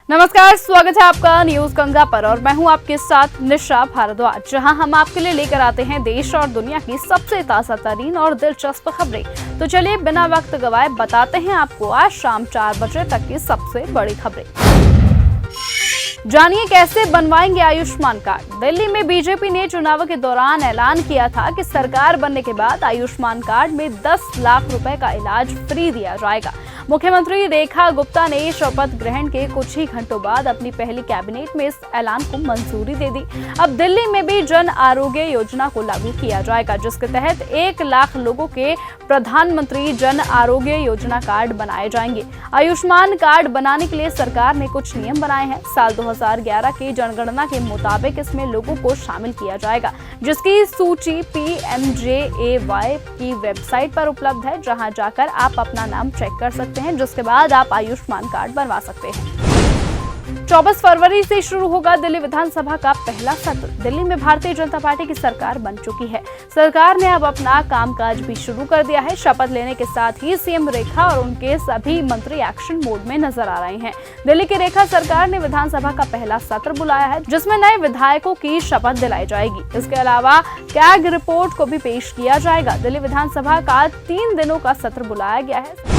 नमस्कार, स्वागत है आपका न्यूज गंगा पर और मैं हूं आपके साथ निशा भारद्वाज, जहां हम आपके लिए लेकर आते हैं देश और दुनिया की सबसे ताजा तरीन और दिलचस्प खबरें। तो चलिए बिना वक्त गवाए बताते हैं आपको आज शाम 4 बजे तक की सबसे बड़ी खबरें। जानिए कैसे बनवाएंगे आयुष्मान कार्ड। दिल्ली में बीजेपी ने चुनाव के दौरान ऐलान किया था कि सरकार बनने के बाद आयुष्मान कार्ड में 10 लाख रुपए का इलाज फ्री दिया जाएगा। मुख्यमंत्री रेखा गुप्ता ने शपथ ग्रहण के कुछ ही घंटों बाद अपनी पहली कैबिनेट में इस ऐलान को मंजूरी दे दी। अब दिल्ली में भी जन आरोग्य योजना को लागू किया जाएगा, जिसके तहत 1 लाख लोगों के प्रधानमंत्री जन आरोग्य योजना कार्ड बनाए जाएंगे। आयुष्मान कार्ड बनाने के लिए सरकार ने कुछ नियम बनाए हैं। साल 2011 की जनगणना के मुताबिक इसमें लोगों को शामिल किया जाएगा, जिसकी सूची PMJAY की वेबसाइट पर उपलब्ध है, जहां जाकर आप अपना नाम चेक कर सकते हैं, जिसके बाद आप आयुष्मान कार्ड बनवा सकते हैं। 24 फरवरी से शुरू होगा दिल्ली विधानसभा का पहला सत्र। दिल्ली में भारतीय जनता पार्टी की सरकार बन चुकी है। सरकार ने अब अपना कामकाज भी शुरू कर दिया है। शपथ लेने के साथ ही सीएम रेखा और उनके सभी मंत्री एक्शन मोड में नजर आ रहे हैं। दिल्ली की रेखा सरकार ने विधानसभा का पहला सत्र बुलाया है, जिसमें नए विधायकों की शपथ दिलाई जाएगी। इसके अलावा कैग रिपोर्ट को भी पेश किया जाएगा। दिल्ली विधानसभा का 3 दिनों का सत्र बुलाया गया है।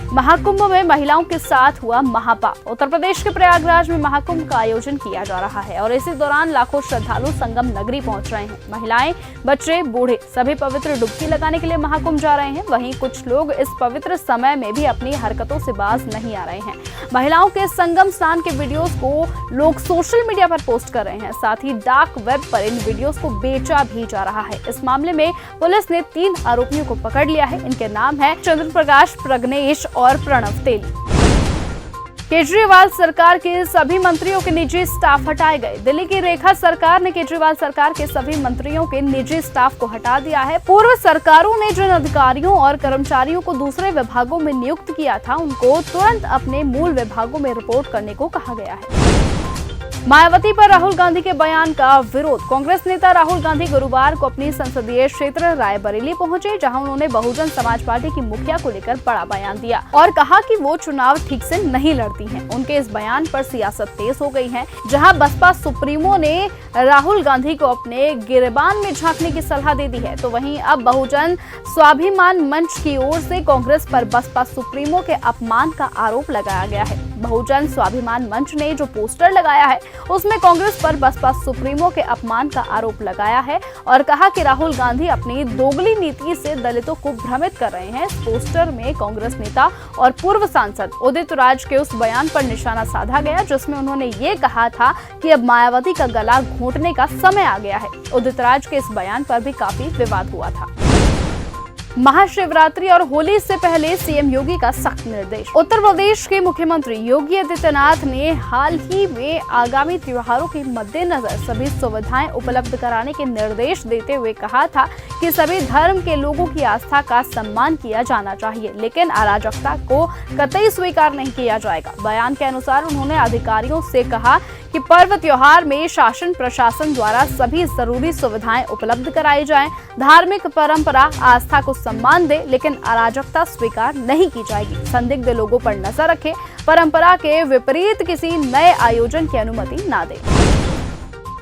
महाकुंभ में महिलाओं के साथ हुआ महापाप। उत्तर प्रदेश के प्रयागराज में महाकुंभ का आयोजन किया जा रहा है और इसी दौरान लाखों श्रद्धालु संगम नगरी पहुंच रहे हैं। महिलाएं, बच्चे, बूढ़े सभी पवित्र डुबकी लगाने के लिए महाकुंभ जा रहे हैं। वहीं कुछ लोग इस पवित्र समय में भी अपनी हरकतों से बाज नहीं आ रहे हैं। महिलाओं के संगम स्नान के वीडियोस को लोग सोशल मीडिया पर पोस्ट कर रहे हैं। साथ ही डार्क वेब पर इन वीडियोस को बेचा भी जा रहा है। इस मामले में पुलिस ने 3 आरोपियों को पकड़ लिया है। इनके नाम है चंद्र प्रकाश, प्रग्नेश और प्रणव तेली। केजरीवाल सरकार के सभी मंत्रियों के निजी स्टाफ हटाए गए। दिल्ली की रेखा सरकार ने केजरीवाल सरकार के सभी मंत्रियों के निजी स्टाफ को हटा दिया है। पूर्व सरकारों ने जिन अधिकारियों और कर्मचारियों को दूसरे विभागों में नियुक्त किया था, उनको तुरंत अपने मूल विभागों में रिपोर्ट करने को कहा गया है। मायावती पर राहुल गांधी के बयान का विरोध। कांग्रेस नेता राहुल गांधी गुरुवार को अपनी संसदीय क्षेत्र रायबरेली पहुंचे, जहां उन्होंने बहुजन समाज पार्टी की मुखिया को लेकर बड़ा बयान दिया और कहा कि वो चुनाव ठीक से नहीं लड़ती हैं। उनके इस बयान पर सियासत तेज हो गई है, जहां बसपा सुप्रीमो ने राहुल गांधी को अपने गिरबान में झांकने की सलाह दे दी है, तो वहीं अब बहुजन स्वाभिमान मंच की ओर से कांग्रेस पर बसपा सुप्रीमो के अपमान का आरोप लगाया गया है। बहुजन स्वाभिमान मंच ने जो पोस्टर लगाया है, उसमें कांग्रेस पर बसपा सुप्रीमो के अपमान का आरोप लगाया है और कहा कि राहुल गांधी अपनी दोगली नीति से दलितों को भ्रमित कर रहे हैं। इस पोस्टर में कांग्रेस नेता और पूर्व सांसद उदित राज के उस बयान पर निशाना साधा गया, जिसमें उन्होंने ये कहा था कि अब मायावती का गला घोंटने का समय आ गया है। उदित राज के इस बयान पर भी काफी विवाद हुआ था। महाशिवरात्रि और होली से पहले सीएम योगी का सख्त निर्देश। उत्तर प्रदेश के मुख्यमंत्री योगी आदित्यनाथ ने हाल ही में आगामी त्योहारों के मद्देनजर सभी सुविधाएं उपलब्ध कराने के निर्देश देते हुए कहा था कि सभी धर्म के लोगों की आस्था का सम्मान किया जाना चाहिए, लेकिन अराजकता को कतई स्वीकार नहीं किया जाएगा। बयान के अनुसार उन्होंने अधिकारियों से कहा कि पर्व त्योहार में शासन प्रशासन द्वारा सभी जरूरी सुविधाएं उपलब्ध कराई जाएं। धार्मिक परंपरा आस्था को सम्मान दे, लेकिन अराजकता स्वीकार नहीं की जाएगी। संदिग्ध लोगों पर नजर रखें, परंपरा के विपरीत किसी नए आयोजन की अनुमति न दे।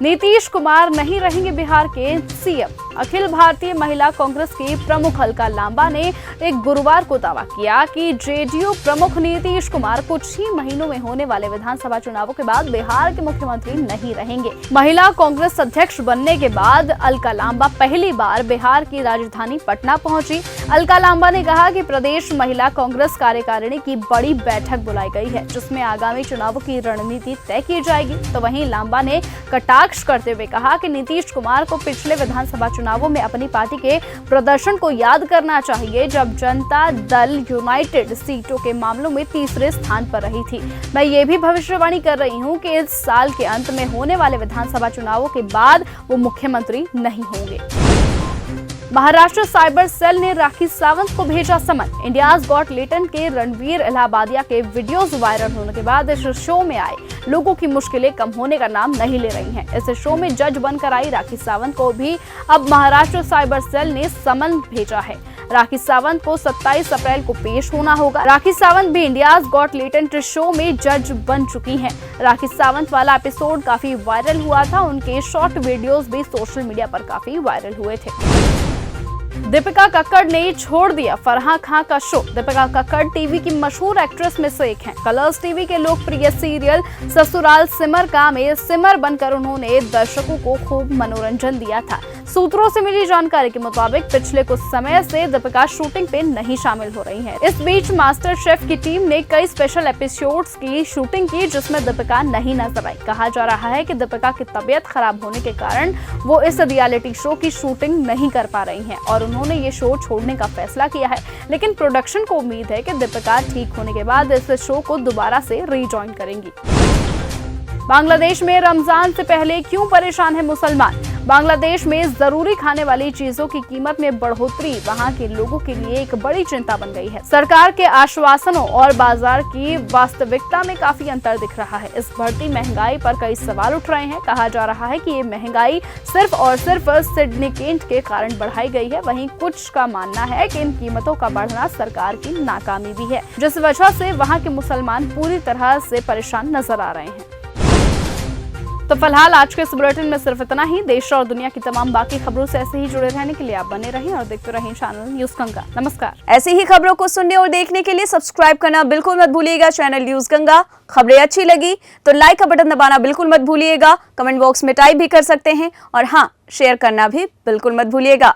नीतीश कुमार नहीं रहेंगे बिहार के सीएम। अखिल भारतीय महिला कांग्रेस की प्रमुख अलका लांबा ने एक गुरुवार को दावा किया कि जेडीयू प्रमुख नीतीश कुमार कुछ ही महीनों में होने वाले विधानसभा चुनावों के बाद बिहार के मुख्यमंत्री नहीं रहेंगे। महिला कांग्रेस अध्यक्ष बनने के बाद अलका लांबा पहली बार बिहार की राजधानी पटना पहुंची। अलका लांबा ने कहा कि प्रदेश महिला कांग्रेस कार्यकारिणी की बड़ी बैठक बुलाई गई है, जिसमें आगामी चुनावों की रणनीति तय की जाएगी। तो वहीं लांबा ने कटाक्ष करते हुए कहा कि नीतीश कुमार को पिछले विधानसभा चुनावों में अपनी पार्टी के प्रदर्शन को याद करना चाहिए, जब जनता दल यूनाइटेड सीटों के मामलों में तीसरे स्थान पर रही थी। मैं ये भी भविष्यवाणी कर रही हूं कि इस साल के अंत में होने वाले विधानसभा चुनावों के बाद वो मुख्यमंत्री नहीं होंगे। महाराष्ट्र साइबर सेल ने राखी सावंत को भेजा समन। इंडियाज गॉट टैलेंट के रणवीर इलाहाबादिया के वीडियोस वायरल होने के बाद इस शो में आए लोगों की मुश्किलें कम होने का नाम नहीं ले रही हैं। इस शो में जज बनकर आई राखी सावंत को भी अब महाराष्ट्र साइबर सेल ने समन भेजा है। राखी सावंत को 27 अप्रैल को पेश होना होगा। राखी सावंत भी इंडियाज गॉट टैलेंट शो में जज बन चुकी हैं। राखी सावंत वाला एपिसोड काफी वायरल हुआ था। उनके शॉर्ट वीडियोस भी सोशल मीडिया पर काफी वायरल हुए थे। दीपिका कक्कड़ ने छोड़ दिया फराह खान का शो। दीपिका कक्कड़ टीवी की मशहूर एक्ट्रेस में से एक हैं। कलर्स टीवी के लोकप्रिय सीरियल ससुराल सिमर का में सिमर बनकर उन्होंने दर्शकों को खूब मनोरंजन दिया था। सूत्रों से मिली जानकारी के मुताबिक पिछले कुछ समय से दीपिका शूटिंग पे नहीं शामिल हो रही हैं। इस बीच मास्टर शेफ की टीम ने कई स्पेशल एपिसोड्स की शूटिंग की जिसमें दीपिका नहीं नजर आई। कहा जा रहा है कि दीपिका की तबीयत खराब होने के कारण वो इस रियलिटी शो की शूटिंग नहीं कर पा रही हैं और उन्होंने ये शो छोड़ने का फैसला किया है। लेकिन प्रोडक्शन को उम्मीद है कि दीपिका ठीक होने के बाद इस शो को दोबारा से रीजॉइन करेंगी। बांग्लादेश में रमजान से पहले क्यों परेशान है मुसलमान? बांग्लादेश में जरूरी खाने वाली चीजों की कीमत में बढ़ोतरी वहां के लोगों के लिए एक बड़ी चिंता बन गई है। सरकार के आश्वासनों और बाजार की वास्तविकता में काफी अंतर दिख रहा है। इस बढ़ती महंगाई पर कई सवाल उठ रहे हैं। कहा जा रहा है कि ये महंगाई सिर्फ और सिर्फ सिंडिकेट के कारण बढ़ाई गई है। वहीं कुछ का मानना है कि इन कीमतों का बढ़ना सरकार की नाकामी भी है, जिस वजह से वहां के मुसलमान पूरी तरह से परेशान नजर आ रहे हैं। तो फिलहाल आज के इस बुलेटिन में सिर्फ इतना ही। देश और दुनिया की तमाम बाकी खबरों से ऐसे ही जुड़े रहने के लिए आप बने रहें और देखते रहें चैनल न्यूज गंगा। नमस्कार। ऐसी ही खबरों को सुनने और देखने के लिए सब्सक्राइब करना बिल्कुल मत भूलिएगा चैनल न्यूज गंगा। खबरें अच्छी लगी तो लाइक का बटन दबाना बिल्कुल मत भूलिएगा। कमेंट बॉक्स में टाइप भी कर सकते हैं और हाँ, शेयर करना भी बिल्कुल मत भूलिएगा।